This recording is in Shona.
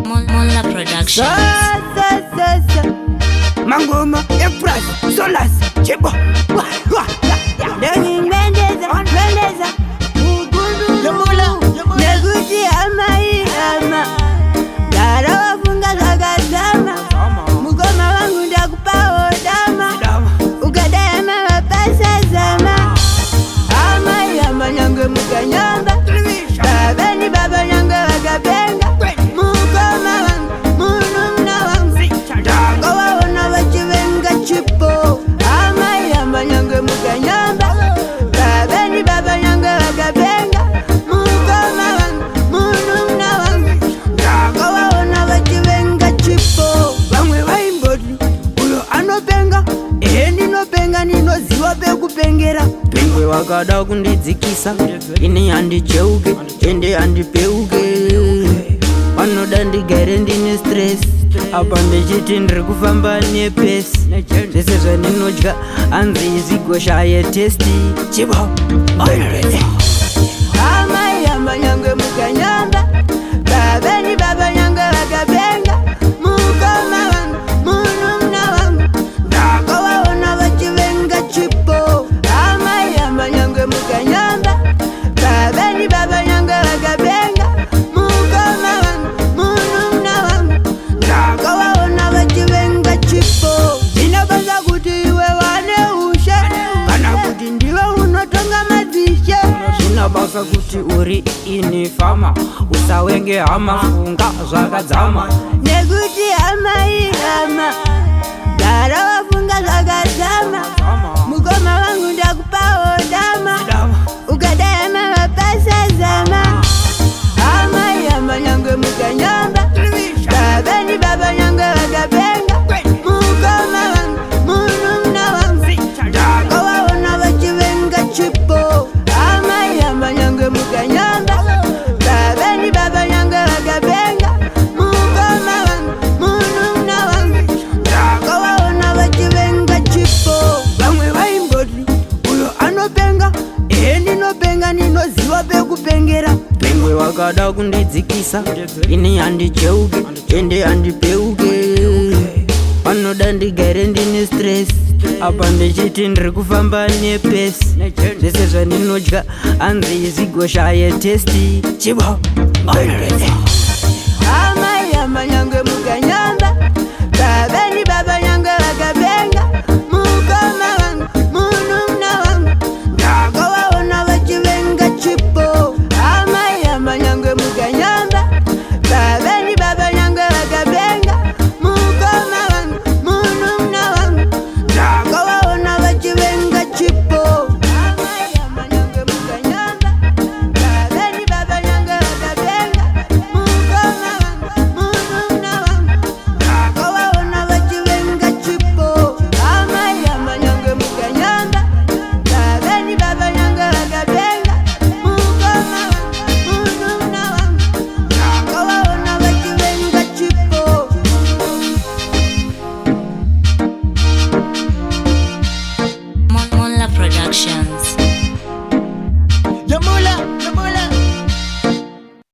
Mola Production. Mangoma, Epras, Solas, Chebo. Deni Mendeza, Neguti ama Dara wafunga zagazama Mugoma wangu ndakupao dama Ukadema wapasa zama Ama yama nyange mukanyamba Babeni baba nyange wakabenga Mugoma wangu, munumna wangu Dago waona wachivenga chipo Ama yama nyange mukanyamba Babeni baba nyange wakabenga Mugoma wangu, munumna wangu Dago waona wachivenga chipo Wamwe waimbodi, uyo anopenga ninopenga ninoziwa pekupengera Pengwe wakada kundidzikisa Ini handicheuke, ende handipeuke Vanoda ndigare ndine stress Apa ndichiti ndiri kufamba nepesi Zvese zvandinodya hanzi izigoshaye testi Chibo Amai yamba nyange mukanyamba Babeni baba nyange wakabenga Mugoma wangu, munumna wangu Dago waona wachivenga chipo Amai yamba nyange mukanyamba Babeni baba nyange wakabenga Mugoma wangu, munumna wangu Dago waona wachivenga chipo Zinabanza kuti iwe wane ushe Kana kuti ndiwe unotonga madzishe Zinabasa kuti uri inifama Usawenge hama funga zvakadzama Nekuti hama Dara wafunga zvakadzama Mugoma wangu ndakupao dama Ukadema wapasa zama Hama yama nyange mukanyamba Babeni baba nyange wakabenga Mugoma wangu, munumna wangu Dago waona wachivenga chipo Hama yama nyange mukanyamba Babeni baba nyange wakabenga Mugoma wangu, munumna wangu Dago waona wachivenga chipo Vamwe waimbodi, uyo anopenga ninopenga ninoziwa pekupengera Pengwe wakada kundidzikisa Ini handicheuke, ende handipeuke Vanoda ndigare ndine stress Apa ndichiti ndiri kufamba nepesi Zvese zvandinodya hanzi izigoshaye testi Chibo